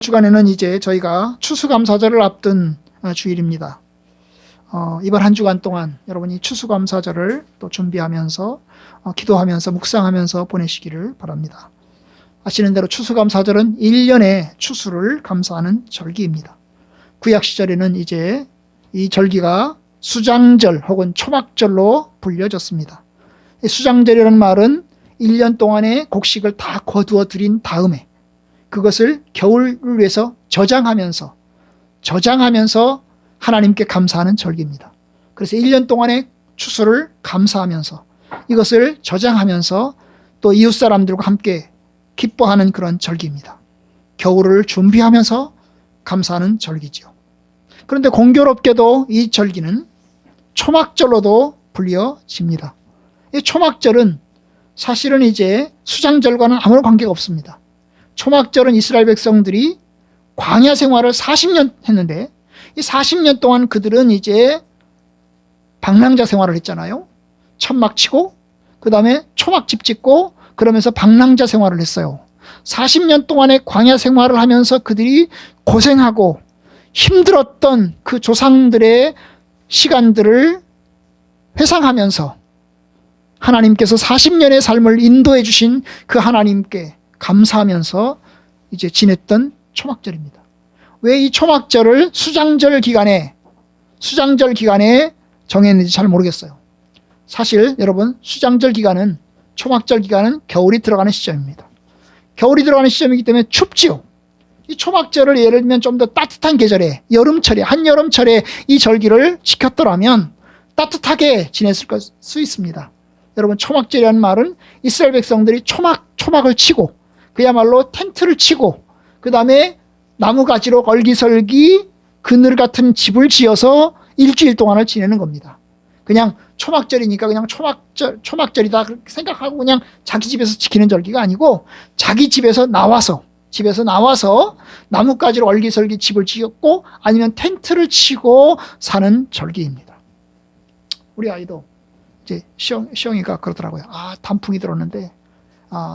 주간에는 이제 저희가 추수감사절을 앞둔 주일입니다. 이번 한 주간 동안 여러분이 추수감사절을 또 준비하면서 기도하면서 묵상하면서 보내시기를 바랍니다. 아시는 대로 추수감사절은 1년의 추수를 감사하는 절기입니다. 구약 시절에는 이제 이 절기가 수장절 혹은 초막절로 불려졌습니다. 이 수장절이라는 말은 1년 동안의 곡식을 다 거두어 들인 다음에 그것을 겨울을 위해서 저장하면서 하나님께 감사하는 절기입니다. 그래서 1년 동안의 추수를 감사하면서 이것을 저장하면서 또 이웃 사람들과 함께 기뻐하는 그런 절기입니다. 겨울을 준비하면서 감사하는 절기죠. 그런데 공교롭게도 이 절기는 초막절로도 불려집니다. 이 초막절은 사실은 이제 수장절과는 아무런 관계가 없습니다. 초막절은 이스라엘 백성들이 광야 생활을 40년 했는데 이 40년 동안 그들은 이제 방랑자 생활을 했잖아요. 천막 치고 그 다음에 초막집 짓고 그러면서 방랑자 생활을 했어요. 40년 동안의 광야 생활을 하면서 그들이 고생하고 힘들었던 그 조상들의 시간들을 회상하면서 하나님께서 40년의 삶을 인도해 주신 그 하나님께 감사하면서 이제 지냈던 초막절입니다. 왜 이 초막절을 수장절 기간에 정했는지 잘 모르겠어요. 사실 여러분 수장절 기간은 초막절 기간은 겨울이 들어가는 시점입니다. 겨울이 들어가는 시점이기 때문에 춥지요. 이 초막절을 예를 들면 좀 더 따뜻한 계절에 한여름철에 이 절기를 지켰더라면 따뜻하게 지냈을 수 있습니다. 여러분 초막절이라는 말은 이스라엘 백성들이 초막을 치고 그야말로 텐트를 치고 그 다음에 나무가지로 얼기설기 그늘 같은 집을 지어서 일주일 동안을 지내는 겁니다. 그냥 초막절이니까 그냥 초막절이다 그렇게 생각하고 그냥 자기 집에서 지키는 절기가 아니고 자기 집에서 나와서 나무가지로 얼기설기 집을 지었고 아니면 텐트를 치고 사는 절기입니다. 우리 아이도 이제 시영이가 그러더라고요. 단풍이 들었는데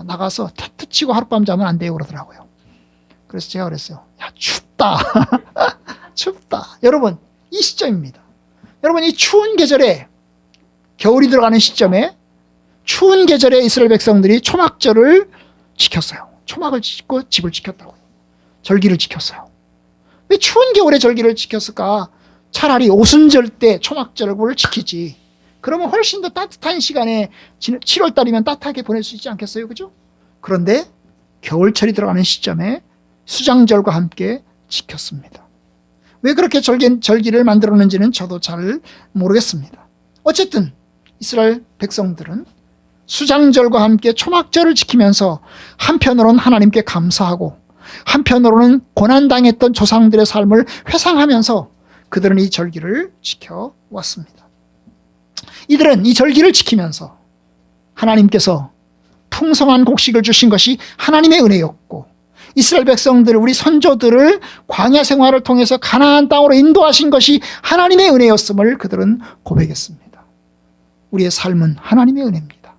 나가서 텐트 치고 하룻밤 자면 안 돼요 그러더라고요. 그래서 제가 그랬어요. 야 춥다. 춥다. 여러분 이 시점입니다. 여러분 이 추운 계절에 겨울이 들어가는 시점에 추운 계절에 이스라엘 백성들이 초막절을 지켰어요. 초막을 짓고 집을 지켰다고요. 절기를 지켰어요. 왜 추운 겨울에 절기를 지켰을까? 차라리 오순절 때 초막절을 지키지. 그러면 훨씬 더 따뜻한 시간에 7월달이면 따뜻하게 보낼 수 있지 않겠어요? 그죠? 그런데 겨울철이 들어가는 시점에 수장절과 함께 지켰습니다. 왜 그렇게 절기를 만들었는지는 저도 잘 모르겠습니다. 어쨌든 이스라엘 백성들은 수장절과 함께 초막절을 지키면서 한편으로는 하나님께 감사하고 한편으로는 고난당했던 조상들의 삶을 회상하면서 그들은 이 절기를 지켜왔습니다. 이들은 이 절기를 지키면서 하나님께서 풍성한 곡식을 주신 것이 하나님의 은혜였고 이스라엘 백성들 우리 선조들을 광야 생활을 통해서 가나안 땅으로 인도하신 것이 하나님의 은혜였음을 그들은 고백했습니다. 우리의 삶은 하나님의 은혜입니다.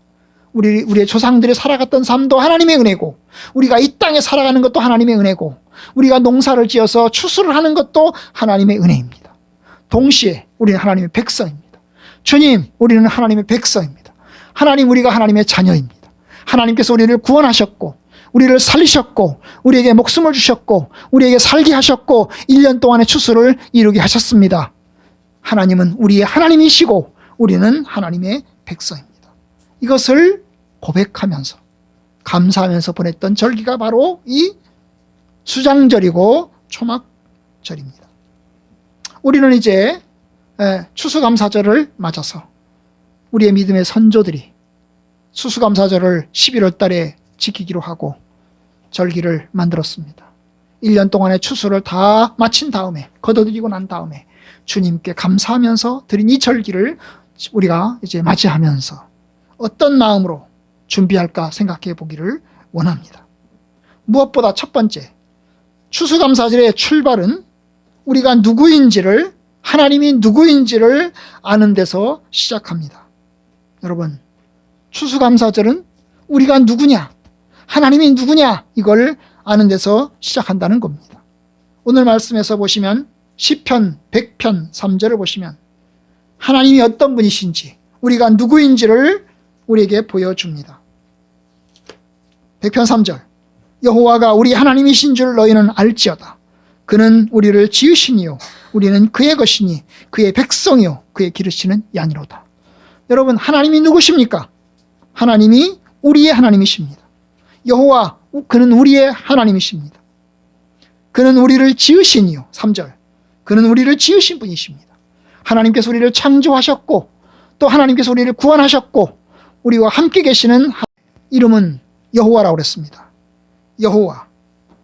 우리의 조상들이 살아갔던 삶도 하나님의 은혜고 우리가 이 땅에 살아가는 것도 하나님의 은혜고 우리가 농사를 지어서 추수를 하는 것도 하나님의 은혜입니다. 동시에 우리는 하나님의 백성입니다. 주님, 우리는 하나님의 백성입니다. 하나님, 우리가 하나님의 자녀입니다. 하나님께서 우리를 구원하셨고 우리를 살리셨고 우리에게 목숨을 주셨고 우리에게 살게 하셨고 1년 동안의 추수를 이루게 하셨습니다. 하나님은 우리의 하나님이시고 우리는 하나님의 백성입니다. 이것을 고백하면서 감사하면서 보냈던 절기가 바로 이 수장절이고 초막절입니다. 우리는 이제 추수감사절을 맞아서 우리의 믿음의 선조들이 추수감사절을 11월 달에 지키기로 하고 절기를 만들었습니다. 1년 동안의 추수를 다 마친 다음에 거둬들이고 난 다음에 주님께 감사하면서 드린 이 절기를 우리가 이제 맞이하면서 어떤 마음으로 준비할까 생각해 보기를 원합니다. 무엇보다 첫 번째 추수감사절의 출발은 우리가 누구인지를 하나님이 누구인지를 아는 데서 시작합니다. 여러분 추수감사절은 우리가 누구냐 하나님이 누구냐 이걸 아는 데서 시작한다는 겁니다. 오늘 말씀에서 보시면 시편 100편 3절을 보시면 하나님이 어떤 분이신지, 우리가 누구인지를 우리에게 보여줍니다. 100편 3절, 여호와가 우리 하나님이신 줄 너희는 알지어다. 그는 우리를 지으시니요 우리는 그의 것이니 그의 백성이요 그의 기르시는 양이로다. 여러분, 하나님이 누구십니까? 하나님이 우리의 하나님이십니다. 여호와, 그는 우리의 하나님이십니다. 그는 우리를 지으시니요 3절, 그는 우리를 지으신 분이십니다. 하나님께서 우리를 창조하셨고 또 하나님께서 우리를 구원하셨고 우리와 함께 계시는 이름은 여호와라고 그랬습니다. 여호와.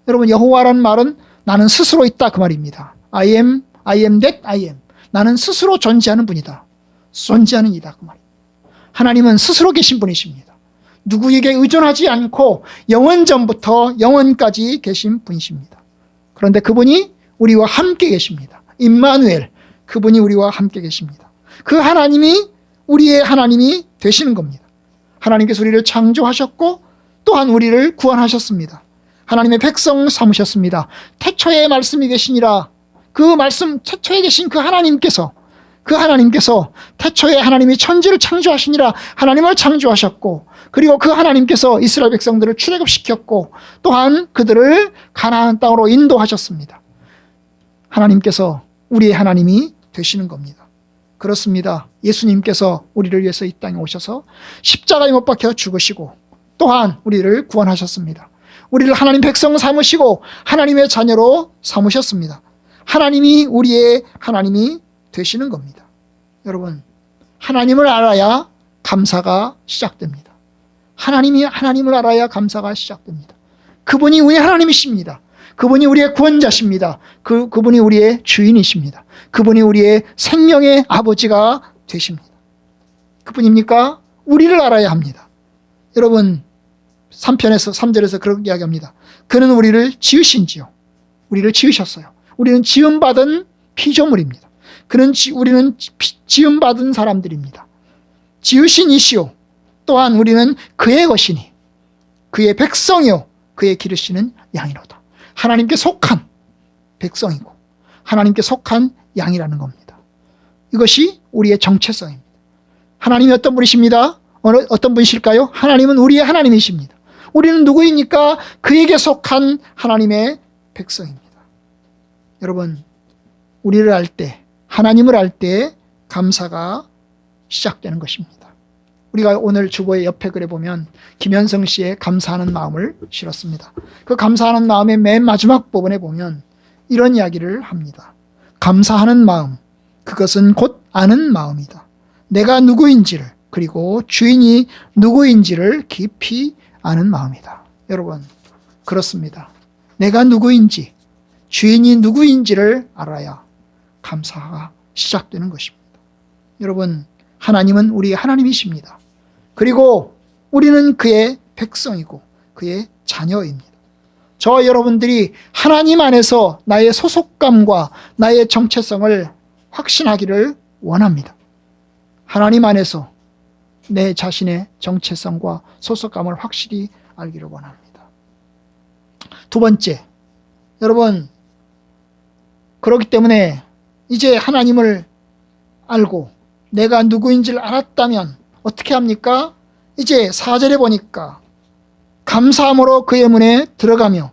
여러분, 여호와라는 말은 나는 스스로 있다 그 말입니다. I am that I am. 나는 스스로 존재하는 분이다. 존재하는 이다 그 말입니다. 하나님은 스스로 계신 분이십니다. 누구에게 의존하지 않고 영원전부터 영원까지 계신 분이십니다. 그런데 그분이 우리와 함께 계십니다. 임마누엘, 그분이 우리와 함께 계십니다. 그 하나님이 우리의 하나님이 되시는 겁니다. 하나님께서 우리를 창조하셨고 또한 우리를 구원하셨습니다. 하나님의 백성 삼으셨습니다. 태초에 말씀이 계시니라. 그 말씀, 태초에 계신 그 하나님께서 태초에 하나님이 천지를 창조하시니라 하나님을 창조하셨고, 그리고 그 하나님께서 이스라엘 백성들을 출애굽시켰고 또한 그들을 가나안 땅으로 인도하셨습니다. 하나님께서 우리의 하나님이 되시는 겁니다. 그렇습니다. 예수님께서 우리를 위해서 이 땅에 오셔서 십자가에 못 박혀 죽으시고 또한 우리를 구원하셨습니다. 우리를 하나님 백성 삼으시고 하나님의 자녀로 삼으셨습니다. 하나님이 우리의 하나님이 되시는 겁니다. 여러분, 하나님을 알아야 감사가 시작됩니다. 하나님을 알아야 감사가 시작됩니다. 그분이 우리의 하나님이십니다. 그분이 우리의 구원자십니다. 그분이 우리의 주인이십니다. 그분이 우리의 생명의 아버지가 되십니다. 그분입니까? 우리를 알아야 합니다. 여러분, 3절에서 그렇게 이야기합니다. 그는 우리를 지으신지요. 우리를 지으셨어요. 우리는 지음받은 피조물입니다. 우리는 지음받은 사람들입니다. 지으신 이시요 또한 우리는 그의 것이니 그의 백성이요 그의 기르시는 양이로다. 하나님께 속한 백성이고 하나님께 속한 양이라는 겁니다. 이것이 우리의 정체성입니다. 하나님이 어떤 분이십니다? 어떤 분이실까요? 하나님은 우리의 하나님이십니다. 우리는 누구입니까? 그에게 속한 하나님의 백성입니다. 여러분, 우리를 알 때, 하나님을 알 때 감사가 시작되는 것입니다. 우리가 오늘 주보의 옆에 글에 보면 김현성 씨의 감사하는 마음을 실었습니다. 그 감사하는 마음의 맨 마지막 부분에 보면 이런 이야기를 합니다. 감사하는 마음, 그것은 곧 아는 마음이다. 내가 누구인지를, 그리고 주인이 누구인지를 깊이 아는 마음이다. 여러분, 그렇습니다. 내가 누구인지, 주인이 누구인지를 알아야 감사가 시작되는 것입니다. 여러분, 하나님은 우리의 하나님이십니다. 그리고 우리는 그의 백성이고 그의 자녀입니다. 저와 여러분들이 하나님 안에서 나의 소속감과 나의 정체성을 확신하기를 원합니다. 하나님 안에서 내 자신의 정체성과 소속감을 확실히 알기를 원합니다. 두 번째, 여러분, 그렇기 때문에 이제 하나님을 알고 내가 누구인지를 알았다면 어떻게 합니까? 이제 4절에 보니까 감사함으로 그의 문에 들어가며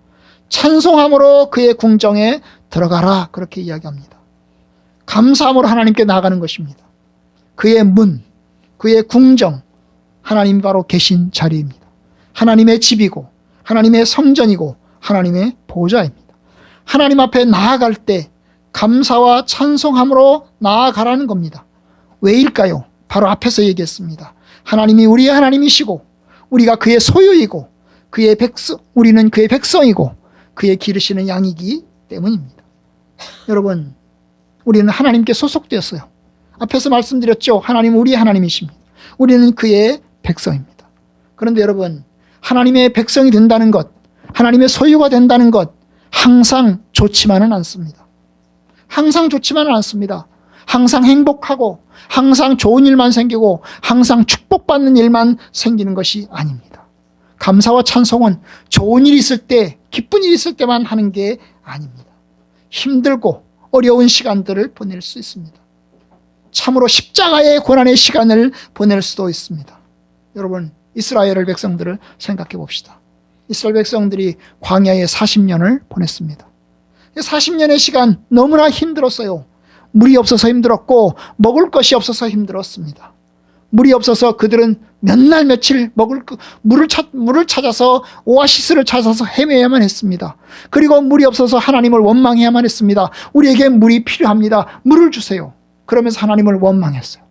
찬송함으로 그의 궁정에 들어가라, 그렇게 이야기합니다. 감사함으로 하나님께 나아가는 것입니다. 그의 문, 그의 궁정, 하나님 바로 계신 자리입니다. 하나님의 집이고 하나님의 성전이고 하나님의 보좌입니다. 하나님 앞에 나아갈 때 감사와 찬송함으로 나아가라는 겁니다. 왜일까요? 바로 앞에서 얘기했습니다. 하나님이 우리의 하나님이시고 우리가 그의 소유이고 우리는 그의 백성이고 그의 기르시는 양이기 때문입니다. 여러분, 우리는 하나님께 소속되었어요. 앞에서 말씀드렸죠. 하나님은 우리의 하나님이십니다. 우리는 그의 백성입니다. 그런데 여러분, 하나님의 백성이 된다는 것, 하나님의 소유가 된다는 것 항상 좋지만은 않습니다. 항상 좋지만은 않습니다. 항상 행복하고 항상 좋은 일만 생기고 항상 축복받는 일만 생기는 것이 아닙니다. 감사와 찬송은 좋은 일이 있을 때, 기쁜 일이 있을 때만 하는 게 아닙니다. 힘들고 어려운 시간들을 보낼 수 있습니다. 참으로 십자가의 고난의 시간을 보낼 수도 있습니다. 여러분, 이스라엘 백성들을 생각해 봅시다. 이스라엘 백성들이 광야에 40년을 보냈습니다. 40년의 시간 너무나 힘들었어요. 물이 없어서 힘들었고 먹을 것이 없어서 힘들었습니다. 물이 없어서 그들은 몇 날 며칠 물을 찾아서 오아시스를 찾아서 헤매야만 했습니다. 그리고 물이 없어서 하나님을 원망해야만 했습니다. 우리에게 물이 필요합니다. 물을 주세요. 그러면서 하나님을 원망했어요.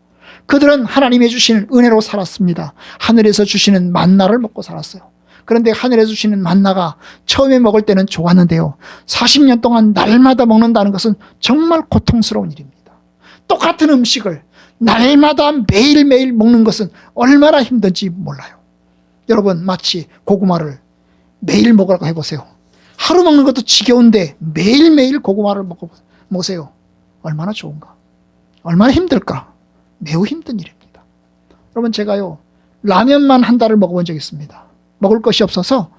그들은 하나님이 주시는 은혜로 살았습니다. 하늘에서 주시는 만나를 먹고 살았어요. 그런데 하늘에서 주시는 만나가 처음에 먹을 때는 좋았는데요, 40년 동안 날마다 먹는다는 것은 정말 고통스러운 일입니다. 똑같은 음식을 날마다 매일매일 먹는 것은 얼마나 힘든지 몰라요. 여러분, 마치 고구마를 매일 먹으라고 해보세요. 하루 먹는 것도 지겨운데 매일매일 고구마를 먹으세요. 얼마나 좋은가? 얼마나 힘들까? 매우 힘든 일입니다. 여러분, 제가요, 라면만 한 달을 먹어본 적이 있습니다. 먹을 것이 없어서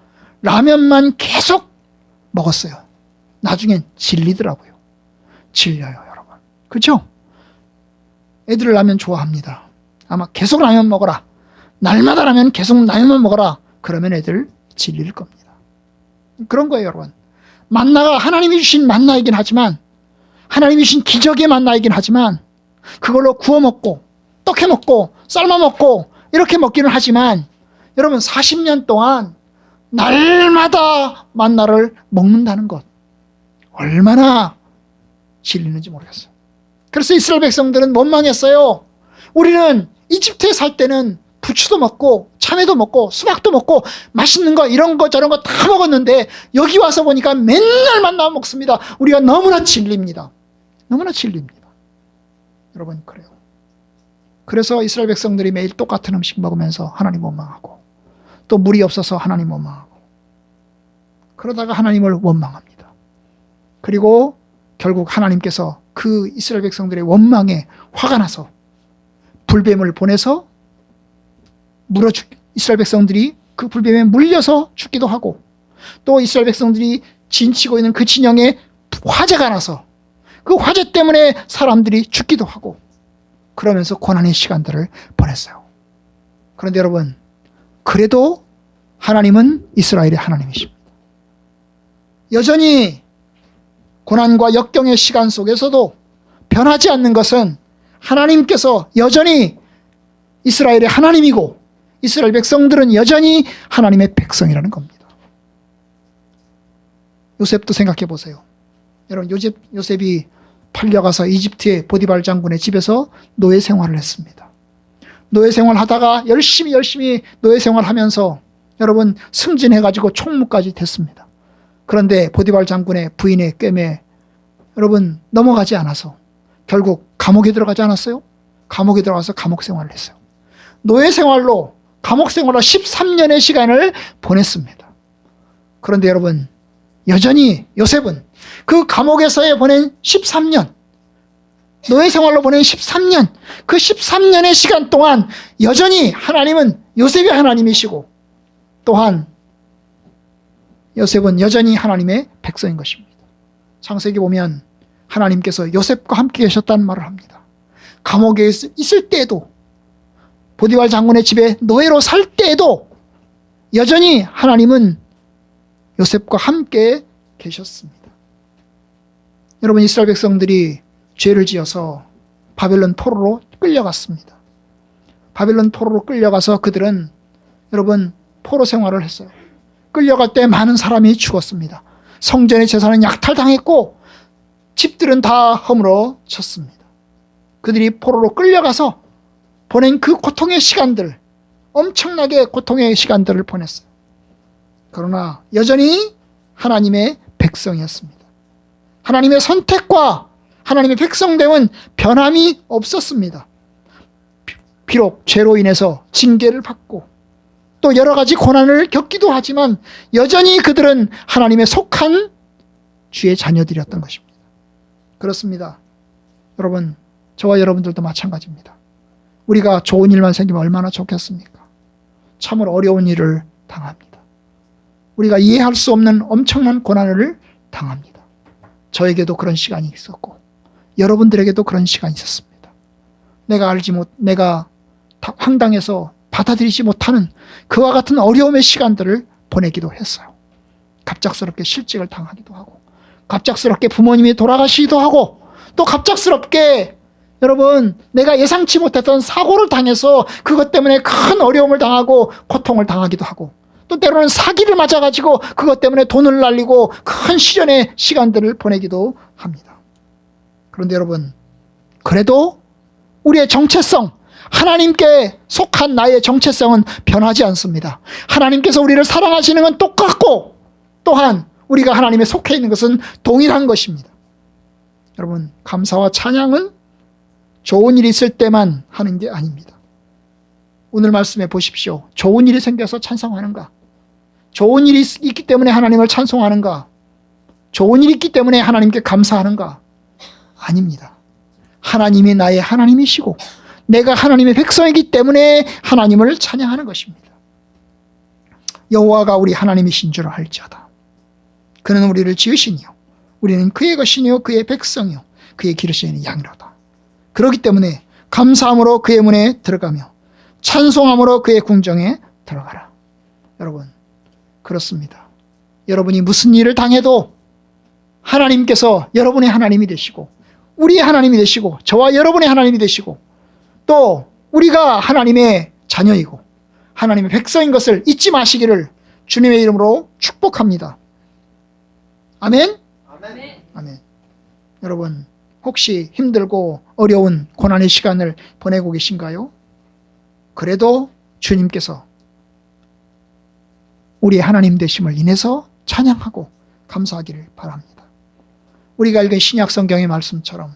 라면만 계속 먹었어요. 나중엔 질리더라고요. 질려요, 여러분. 그렇죠? 애들 라면 좋아합니다. 아마 계속 라면 먹어라, 날마다 라면 계속 라면만 먹어라, 그러면 애들 질릴 겁니다. 그런 거예요, 여러분. 만나가 하나님이 주신 만나이긴 하지만, 하나님이 주신 기적의 만나이긴 하지만, 그걸로 구워 먹고 떡해 먹고 삶아 먹고 이렇게 먹기는 하지만, 여러분, 40년 동안 날마다 만나를 먹는다는 것, 얼마나 질리는지 모르겠어요. 그래서 이스라엘 백성들은 원망했어요. 우리는 이집트에 살 때는 부추도 먹고 참외도 먹고 수박도 먹고 맛있는 거 이런 거 저런 거 다 먹었는데 여기 와서 보니까 맨날 만나 먹습니다. 우리가 너무나 질립니다. 너무나 질립니다. 여러분, 그래요. 그래서 이스라엘 백성들이 매일 똑같은 음식 먹으면서 하나님 원망하고, 또 물이 없어서 하나님 원망하고, 그러다가 하나님을 원망합니다. 그리고 결국 하나님께서 그 이스라엘 백성들의 원망에 화가 나서 불뱀을 보내서 이스라엘 백성들이 그 불뱀에 물려서 죽기도 하고, 또 이스라엘 백성들이 진치고 있는 그 진영에 화재가 나서 그 화재 때문에 사람들이 죽기도 하고, 그러면서 고난의 시간들을 보냈어요. 그런데 여러분, 그래도 하나님은 이스라엘의 하나님이십니다. 여전히 고난과 역경의 시간 속에서도 변하지 않는 것은 하나님께서 여전히 이스라엘의 하나님이고, 이스라엘 백성들은 여전히 하나님의 백성이라는 겁니다. 요셉도 생각해 보세요. 여러분, 요셉이 팔려가서 이집트의 보디발 장군의 집에서 노예 생활을 했습니다. 노예 생활하다가 열심히 노예 생활하면서 여러분 승진해가지고 총무까지 됐습니다. 그런데 보디발 장군의 부인의 꿰매 여러분 넘어가지 않아서 결국 감옥에 들어가지 않았어요? 감옥에 들어가서 감옥 생활을 했어요. 노예 생활로 감옥 생활로 13년의 시간을 보냈습니다. 그런데 여러분, 여전히 요셉은 그 감옥에서의 보낸 13년, 노예 생활로 보낸 13년, 그 13년의 시간 동안 여전히 하나님은 요셉의 하나님이시고, 또한 요셉은 여전히 하나님의 백성인 것입니다. 창세기 보면 하나님께서 요셉과 함께 계셨다는 말을 합니다. 감옥에 있을 때에도, 보디발 장군의 집에 노예로 살 때에도 여전히 하나님은 요셉과 함께 계셨습니다. 여러분, 이스라엘 백성들이 죄를 지어서 바벨론 포로로 끌려갔습니다. 바벨론 포로로 끌려가서 그들은 여러분 포로 생활을 했어요. 끌려갈 때 많은 사람이 죽었습니다. 성전의 재산은 약탈당했고 집들은 다 허물어졌습니다. 그들이 포로로 끌려가서 보낸 그 고통의 시간들, 엄청나게 고통의 시간들을 보냈어요. 그러나 여전히 하나님의 백성이었습니다. 하나님의 선택과 하나님의 백성됨은 변함이 없었습니다. 비록 죄로 인해서 징계를 받고 또 여러 가지 고난을 겪기도 하지만 여전히 그들은 하나님의 속한 주의 자녀들이었던 것입니다. 그렇습니다. 여러분, 저와 여러분들도 마찬가지입니다. 우리가 좋은 일만 생기면 얼마나 좋겠습니까? 참으로 어려운 일을 당합니다. 우리가 이해할 수 없는 엄청난 고난을 당합니다. 저에게도 그런 시간이 있었고 여러분들에게도 그런 시간이 있었습니다. 내가 황당해서 받아들이지 못하는 그와 같은 어려움의 시간들을 보내기도 했어요. 갑작스럽게 실직을 당하기도 하고, 갑작스럽게 부모님이 돌아가시기도 하고, 또 갑작스럽게 여러분 내가 예상치 못했던 사고를 당해서 그것 때문에 큰 어려움을 당하고 고통을 당하기도 하고, 또 때로는 사기를 맞아가지고 그것 때문에 돈을 날리고 큰 시련의 시간들을 보내기도 합니다. 그런데 여러분, 그래도 우리의 정체성, 하나님께 속한 나의 정체성은 변하지 않습니다. 하나님께서 우리를 사랑하시는 건 똑같고, 또한 우리가 하나님에 속해 있는 것은 동일한 것입니다. 여러분, 감사와 찬양은 좋은 일이 있을 때만 하는 게 아닙니다. 오늘 말씀해 보십시오. 좋은 일이 생겨서 찬송하는가? 좋은 일이 있기 때문에 하나님을 찬송하는가? 좋은 일이 있기 때문에 하나님께 감사하는가? 아닙니다. 하나님이 나의 하나님이시고 내가 하나님의 백성이기 때문에 하나님을 찬양하는 것입니다. 여호와가 우리 하나님이신 줄 알지어다. 그는 우리를 지으시니요 우리는 그의 것이니요 그의 백성이요 그의 기르시는 양이로다. 그렇기 때문에 감사함으로 그의 문에 들어가며 찬송함으로 그의 궁정에 들어가라. 여러분, 그렇습니다. 여러분이 무슨 일을 당해도 하나님께서 여러분의 하나님이 되시고 우리의 하나님이 되시고 저와 여러분의 하나님이 되시고 또 우리가 하나님의 자녀이고 하나님의 백성인 것을 잊지 마시기를 주님의 이름으로 축복합니다. 아멘? 아멘. 아멘. 여러분, 혹시 힘들고 어려운 고난의 시간을 보내고 계신가요? 그래도 주님께서 우리의 하나님 되심을 인해서 찬양하고 감사하기를 바랍니다. 우리가 읽은 신약 성경의 말씀처럼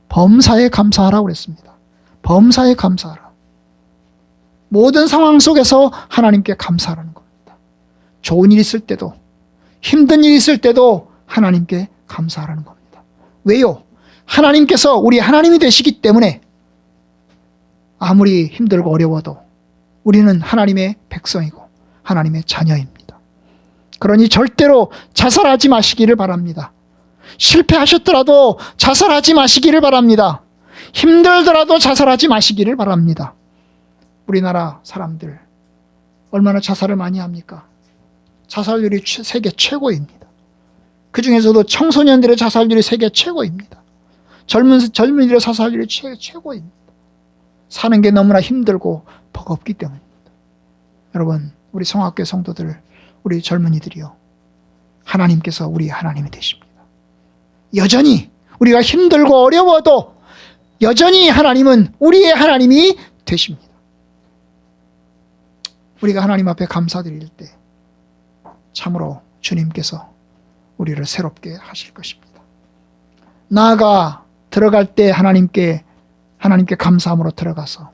범사에 감사하라고 그랬습니다. 범사에 감사하라. 모든 상황 속에서 하나님께 감사하라는 겁니다. 좋은 일 있을 때도 힘든 일 있을 때도 하나님께 감사하라는 겁니다. 왜요? 하나님께서 우리 하나님이 되시기 때문에 아무리 힘들고 어려워도 우리는 하나님의 백성이고 하나님의 자녀입니다. 그러니 절대로 자살하지 마시기를 바랍니다. 실패하셨더라도 자살하지 마시기를 바랍니다. 힘들더라도 자살하지 마시기를 바랍니다. 우리나라 사람들 얼마나 자살을 많이 합니까? 자살률이 세계 최고입니다. 그 중에서도 청소년들의 자살률이 세계 최고입니다. 젊은이들의 자살률이 최고입니다. 사는 게 너무나 힘들고 버겁기 때문입니다. 여러분, 우리 성학교 성도들, 우리 젊은이들이요, 하나님께서 우리 하나님이 되십니다. 여전히 우리가 힘들고 어려워도 여전히 하나님은 우리의 하나님이 되십니다. 우리가 하나님 앞에 감사드릴 때 참으로 주님께서 우리를 새롭게 하실 것입니다. 나아가 들어갈 때 하나님께 감사함으로 들어가서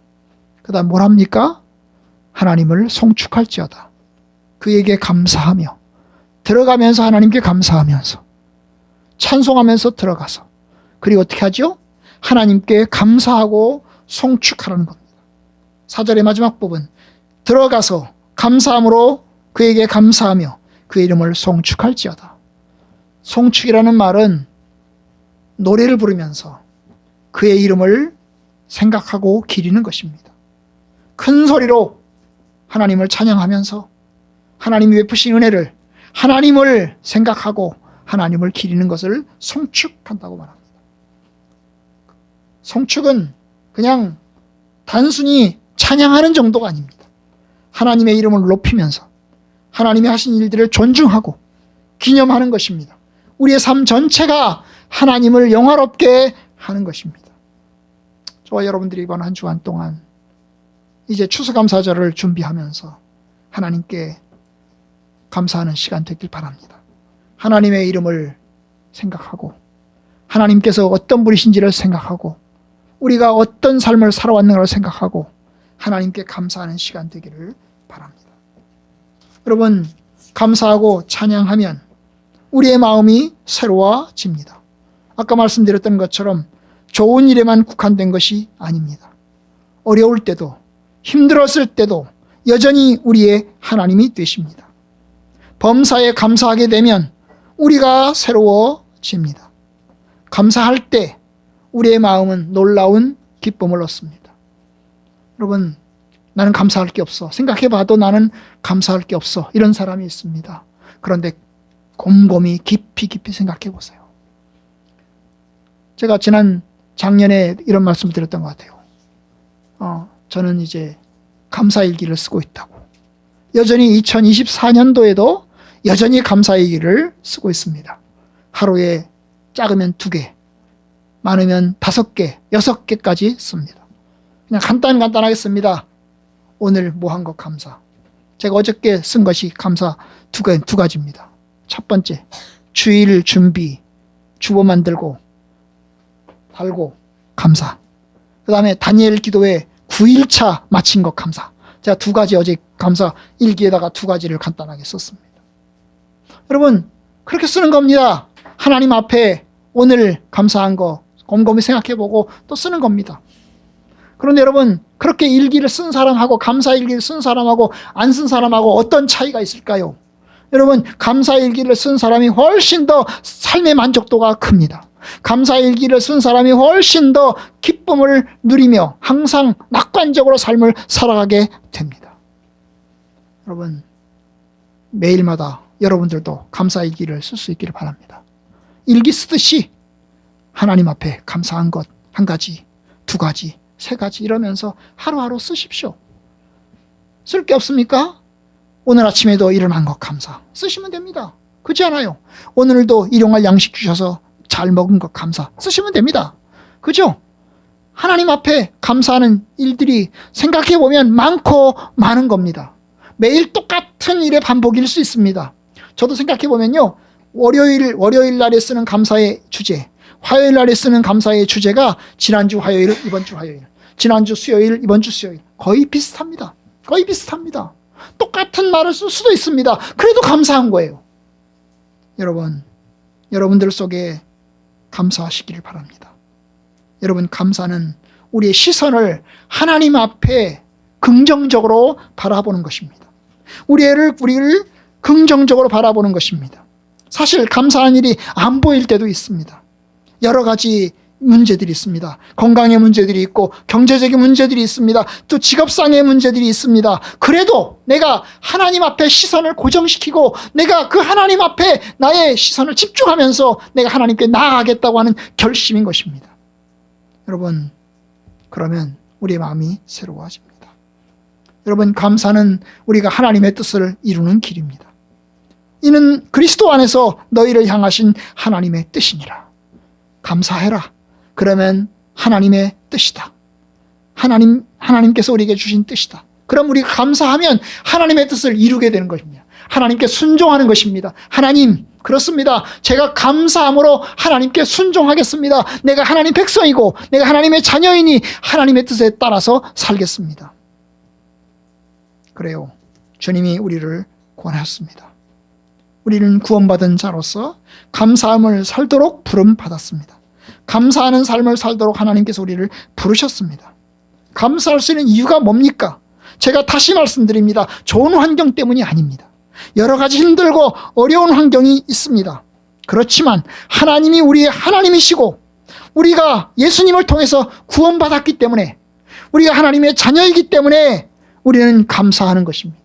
그 다음 뭘 합니까? 하나님을 송축할지어다. 그에게 감사하며 들어가면서 하나님께 감사하면서 찬송하면서 들어가서 그리고 어떻게 하죠? 하나님께 감사하고 송축하라는 겁니다. 4절의 마지막 부분, 들어가서 감사함으로 그에게 감사하며 그의 이름을 송축할지어다. 송축이라는 말은 노래를 부르면서 그의 이름을 생각하고 기리는 것입니다. 큰 소리로 하나님을 찬양하면서 하나님이 베푸신 은혜를, 하나님을 생각하고 하나님을 기리는 것을 송축한다고 말합니다. 송축은 그냥 단순히 찬양하는 정도가 아닙니다. 하나님의 이름을 높이면서 하나님이 하신 일들을 존중하고 기념하는 것입니다. 우리의 삶 전체가 하나님을 영화롭게 하는 것입니다. 저와 여러분들이 이번 한 주간 동안 이제 추수감사절을 준비하면서 하나님께 감사하는 시간 되길 바랍니다. 하나님의 이름을 생각하고 하나님께서 어떤 분이신지를 생각하고 우리가 어떤 삶을 살아왔는가를 생각하고 하나님께 감사하는 시간 되기를 바랍니다. 여러분, 감사하고 찬양하면 우리의 마음이 새로워집니다. 아까 말씀드렸던 것처럼 좋은 일에만 국한된 것이 아닙니다. 어려울 때도 힘들었을 때도 여전히 우리의 하나님이 되십니다. 범사에 감사하게 되면 우리가 새로워집니다. 감사할 때 우리의 마음은 놀라운 기쁨을 얻습니다. 여러분, 나는 감사할 게 없어. 생각해봐도 나는 감사할 게 없어. 이런 사람이 있습니다. 그런데 곰곰이 깊이 생각해 보세요. 제가 작년에 이런 말씀을 드렸던 것 같아요. 저는 이제 감사일기를 쓰고 있다고. 여전히 2024년도에도 여전히 감사일기를 쓰고 있습니다. 하루에 작으면 2개, 많으면 5개, 6개까지 씁니다. 그냥 간단하게 씁니다. 오늘 뭐 한 것 감사. 제가 어저께 쓴 것이 감사 두 가지입니다. 첫 번째, 주일 준비, 주보 만들고 달고 감사. 그 다음에 다니엘 기도회 9일차 마친 것 감사. 제가 2가지 어제 감사 일기에다가 2가지를 간단하게 썼습니다. 여러분, 그렇게 쓰는 겁니다. 하나님 앞에 오늘 감사한 거 곰곰이 생각해보고 또 쓰는 겁니다. 그런데 여러분, 그렇게 일기를 쓴 사람하고 감사 일기를 쓴 사람하고 안 쓴 사람하고 어떤 차이가 있을까요? 여러분, 감사 일기를 쓴 사람이 훨씬 더 삶의 만족도가 큽니다. 감사 일기를 쓴 사람이 훨씬 더 기쁨을 누리며 항상 낙관적으로 삶을 살아가게 됩니다. 여러분, 매일마다 여러분들도 감사 일기를 쓸 수 있기를 바랍니다. 일기 쓰듯이 하나님 앞에 감사한 것 1가지, 2가지, 3가지 이러면서 하루하루 쓰십시오. 쓸 게 없습니까? 오늘 아침에도 일어난 것 감사 쓰시면 됩니다. 그렇지 않아요? 오늘도 일용할 양식 주셔서 잘 먹은 것 감사 쓰시면 됩니다. 그죠? 하나님 앞에 감사하는 일들이 생각해보면 많고 많은 겁니다. 매일 똑같은 일의 반복일 수 있습니다. 저도 생각해보면요, 월요일 날에 쓰는 감사의 주제, 화요일 날에 쓰는 감사의 주제가 지난주 화요일, 이번 주 화요일, 지난주 수요일, 이번 주 수요일 거의 비슷합니다. 똑같은 말을 쓸 수도 있습니다. 그래도 감사한 거예요. 여러분들 속에 감사하시기를 바랍니다. 여러분, 감사는 우리의 시선을 하나님 앞에 긍정적으로 바라보는 것입니다. 우리를 긍정적으로 바라보는 것입니다. 사실 감사한 일이 안 보일 때도 있습니다. 여러 가지 문제들이 있습니다. 건강의 문제들이 있고 경제적인 문제들이 있습니다. 또 직업상의 문제들이 있습니다. 그래도 내가 하나님 앞에 시선을 고정시키고 내가 그 하나님 앞에 나의 시선을 집중하면서 내가 하나님께 나아가겠다고 하는 결심인 것입니다. 여러분, 그러면 우리의 마음이 새로워집니다. 여러분, 감사는 우리가 하나님의 뜻을 이루는 길입니다. 이는 그리스도 안에서 너희를 향하신 하나님의 뜻이니라. 감사해라. 그러면 하나님의 뜻이다. 하나님께서 우리에게 주신 뜻이다. 그럼 우리가 감사하면 하나님의 뜻을 이루게 되는 것입니다. 하나님께 순종하는 것입니다. 하나님, 그렇습니다. 제가 감사함으로 하나님께 순종하겠습니다. 내가 하나님 백성이고 내가 하나님의 자녀이니 하나님의 뜻에 따라서 살겠습니다. 그래요. 주님이 우리를 권하셨습니다. 우리는 구원받은 자로서 감사함을 살도록 부름받았습니다. 감사하는 삶을 살도록 하나님께서 우리를 부르셨습니다. 감사할 수 있는 이유가 뭡니까? 제가 다시 말씀드립니다. 좋은 환경 때문이 아닙니다. 여러 가지 힘들고 어려운 환경이 있습니다. 그렇지만 하나님이 우리의 하나님이시고 우리가 예수님을 통해서 구원받았기 때문에 우리가 하나님의 자녀이기 때문에 우리는 감사하는 것입니다.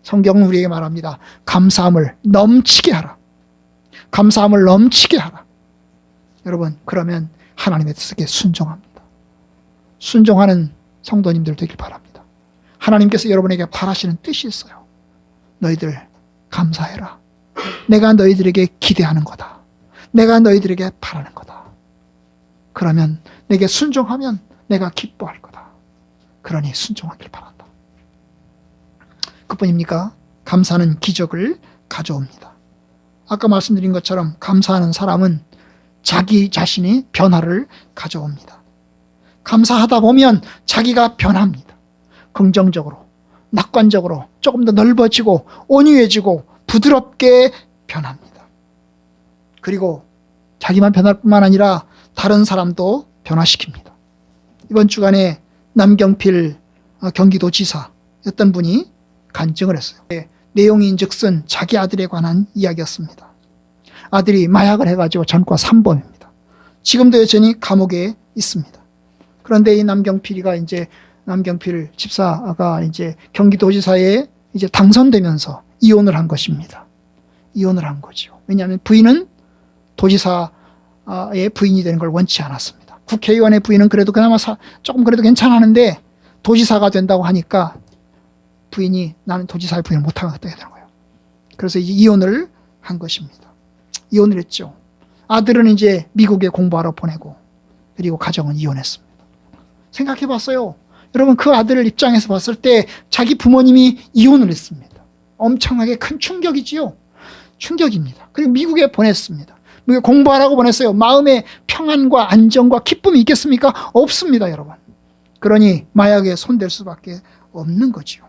성경은 우리에게 말합니다. 감사함을 넘치게 하라. 감사함을 넘치게 하라. 여러분, 그러면 하나님의 뜻에 순종합니다. 순종하는 성도님들 되길 바랍니다. 하나님께서 여러분에게 바라시는 뜻이 있어요. 너희들 감사해라. 내가 너희들에게 기대하는 거다. 내가 너희들에게 바라는 거다. 그러면 내게 순종하면 내가 기뻐할 거다. 그러니 순종하길 바란다. 그뿐입니까? 감사는 기적을 가져옵니다. 아까 말씀드린 것처럼 감사하는 사람은 자기 자신이 변화를 가져옵니다. 감사하다 보면 자기가 변합니다. 긍정적으로, 낙관적으로 조금 더 넓어지고 온유해지고 부드럽게 변합니다. 그리고 자기만 변할 뿐만 아니라 다른 사람도 변화시킵니다. 이번 주간에 남경필 경기도지사였던 분이 간증을 했어요. 내용인즉슨 자기 아들에 관한 이야기였습니다. 아들이 마약을 해가지고 전과 3범입니다. 지금도 여전히 감옥에 있습니다. 그런데 이 남경필이가 이제 남경필 집사가 이제 경기도지사에 이제 당선되면서 이혼을 한 것입니다. 이혼을 한 거죠. 왜냐하면 부인은 도지사의 부인이 되는 걸 원치 않았습니다. 국회의원의 부인은 그래도 그나마 조금 그래도 괜찮았는데 도지사가 된다고 하니까 부인이 나는 도지사의 부인을 못하겠다 되는 거예요. 그래서 이제 이혼을 한 것입니다. 이혼을 했죠. 아들은 이제 미국에 공부하러 보내고 그리고 가정은 이혼했습니다. 생각해 봤어요. 여러분 그 아들 입장에서 봤을 때 자기 부모님이 이혼을 했습니다. 엄청나게 큰 충격이지요. 충격입니다. 그리고 미국에 보냈습니다. 미국에 공부하라고 보냈어요. 마음의 평안과 안정과 기쁨이 있겠습니까? 없습니다, 여러분. 그러니 마약에 손댈 수밖에 없는 거지요.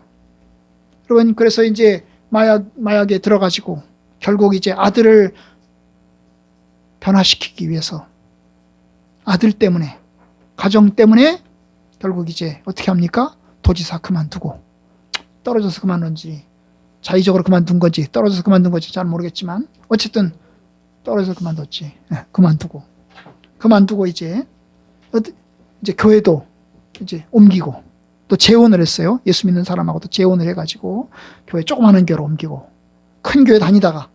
여러분 그래서 이제 마약에 들어가지고 결국 이제 아들을 변화시키기 위해서 아들 때문에 가정 때문에 결국 이제 어떻게 합니까? 도지사 그만두고 떨어져서 그만둔지 자의적으로 그만둔 건지 떨어져서 그만둔 건지 잘 모르겠지만 어쨌든 떨어져서 그만뒀지. 그만두고 이제 교회도 이제 옮기고 또 재혼을 했어요. 예수 믿는 사람하고도 재혼을 해가지고 교회 조그마한 교회로 옮기고 큰 교회 다니다가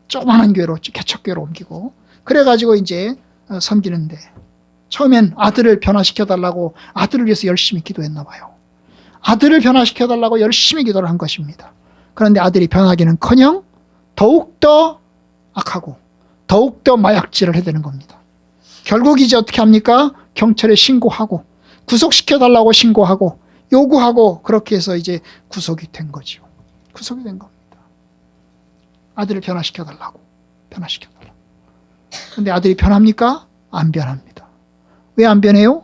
조그마한 교회로 개척교회로 옮기고 그래가지고 이제 섬기는데 처음엔 아들을 변화시켜달라고 아들을 위해서 열심히 기도했나 봐요. 아들을 변화시켜달라고 열심히 기도를 한 것입니다. 그런데 아들이 변하기는커녕 더욱더 악하고 더욱더 마약질을 해대는 겁니다. 결국 이제 어떻게 합니까? 경찰에 신고하고 구속시켜달라고 신고하고 요구하고 그렇게 해서 이제 구속이 된 거죠. 구속이 된 겁니다. 아들을 변화시켜달라고. 그런데 아들이 변합니까? 안 변합니다. 왜 안 변해요?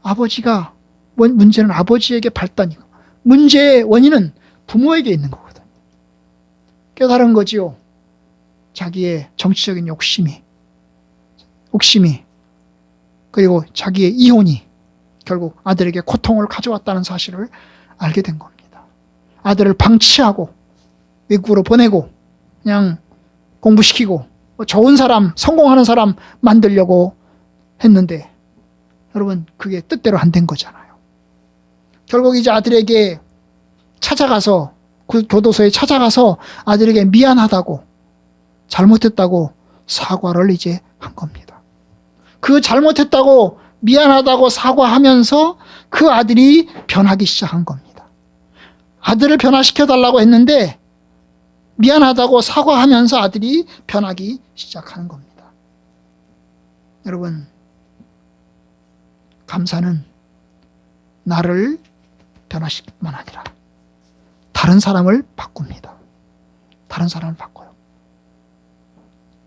아버지가 문제는 아버지에게 발단이고 문제의 원인은 부모에게 있는 거거든요. 깨달은 거지요. 자기의 정치적인 욕심이 그리고 자기의 이혼이 결국 아들에게 고통을 가져왔다는 사실을 알게 된 겁니다. 아들을 방치하고 외국으로 보내고 그냥 공부시키고 좋은 사람, 성공하는 사람 만들려고 했는데 여러분 그게 뜻대로 안 된 거잖아요. 결국 이제 아들에게 찾아가서 그 교도소에 찾아가서 아들에게 미안하다고 잘못했다고 사과를 이제 한 겁니다. 그 잘못했다고 미안하다고 사과하면서 그 아들이 변하기 시작한 겁니다. 아들을 변화시켜달라고 했는데 미안하다고 사과하면서 아들이 변하기 시작하는 겁니다. 여러분 감사는 나를 변화시킬 뿐만 아니라 다른 사람을 바꿉니다. 다른 사람을 바꿔요.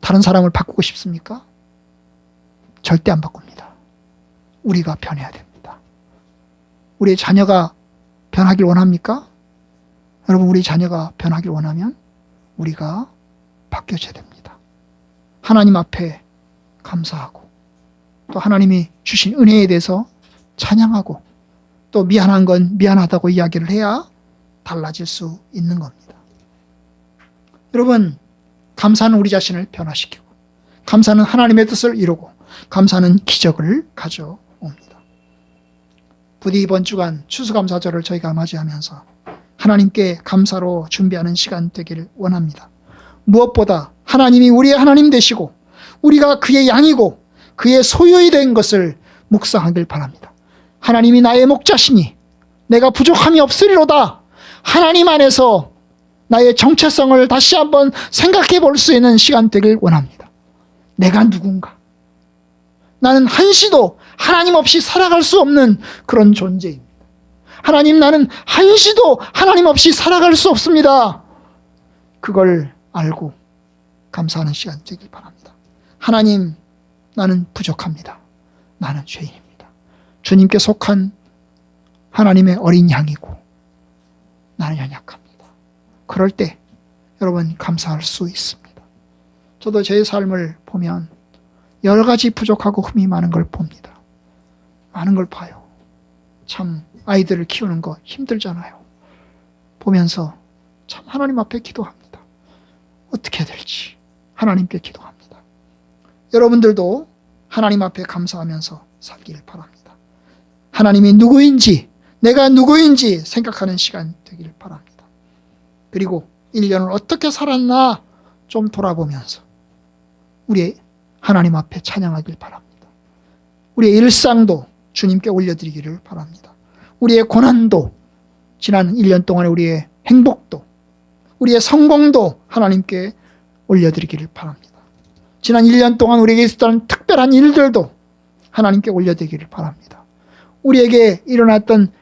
다른 사람을 바꾸고 싶습니까? 절대 안 바꿉니다. 우리가 변해야 됩니다. 우리의 자녀가 변하길 원합니까? 여러분 우리 자녀가 변하길 원하면 우리가 바뀌어져야 됩니다. 하나님 앞에 감사하고 또 하나님이 주신 은혜에 대해서 찬양하고 또 미안한 건 미안하다고 이야기를 해야 달라질 수 있는 겁니다. 여러분 감사는 우리 자신을 변화시키고 감사는 하나님의 뜻을 이루고 감사는 기적을 가져옵니다. 부디 이번 주간 추수감사절을 저희가 맞이하면서 하나님께 감사로 준비하는 시간 되기를 원합니다. 무엇보다 하나님이 우리의 하나님 되시고 우리가 그의 양이고 그의 소유이 된 것을 묵상하길 바랍니다. 하나님이 나의 목자시니 내가 부족함이 없으리로다. 하나님 안에서 나의 정체성을 다시 한번 생각해 볼 수 있는 시간 되길 원합니다. 내가 누군가? 나는 한시도 하나님 없이 살아갈 수 없는 그런 존재입니다. 하나님 나는 한시도 하나님 없이 살아갈 수 없습니다. 그걸 알고 감사하는 시간 되길 바랍니다. 하나님 나는 부족합니다. 나는 죄인입니다. 주님께 속한 하나님의 어린 양이고 나는 연약합니다. 그럴 때 여러분 감사할 수 있습니다. 저도 제 삶을 보면 여러 가지 부족하고 흠이 많은 걸 봅니다. 많은 걸 봐요. 참 아이들을 키우는 거 힘들잖아요. 보면서 참 하나님 앞에 기도합니다. 어떻게 해야 될지 하나님께 기도합니다. 여러분들도 하나님 앞에 감사하면서 살기를 바랍니다. 하나님이 누구인지, 내가 누구인지 생각하는 시간 되기를 바랍니다. 그리고 1년을 어떻게 살았나 좀 돌아보면서 우리 하나님 앞에 찬양하길 바랍니다. 우리의 일상도 주님께 올려드리기를 바랍니다. 우리의 고난도, 지난 1년 동안의 우리의 행복도, 우리의 성공도 하나님께 올려드리기를 바랍니다. 지난 1년 동안 우리에게 있었던 특별한 일들도 하나님께 올려드리기를 바랍니다. 우리에게 일어났던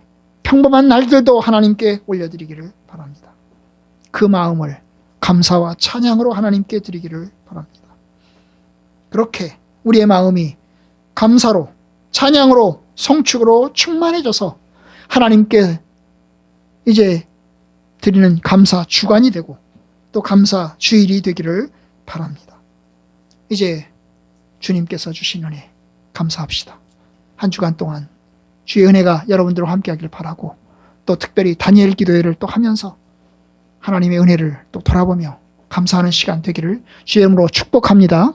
평범한 날들도 하나님께 올려드리기를 바랍니다. 그 마음을 감사와 찬양으로 하나님께 드리기를 바랍니다. 그렇게 우리의 마음이 감사로, 찬양으로, 성축으로 충만해져서 하나님께 이제 드리는 감사 주간이 되고 또 감사 주일이 되기를 바랍니다. 이제 주님께서 주신 은혜 감사합시다. 한 주간 동안 주의 은혜가 여러분들과 함께하길 바라고, 또 특별히 다니엘 기도회를 또 하면서 하나님의 은혜를 또 돌아보며 감사하는 시간 되기를 주의 이름으로 축복합니다.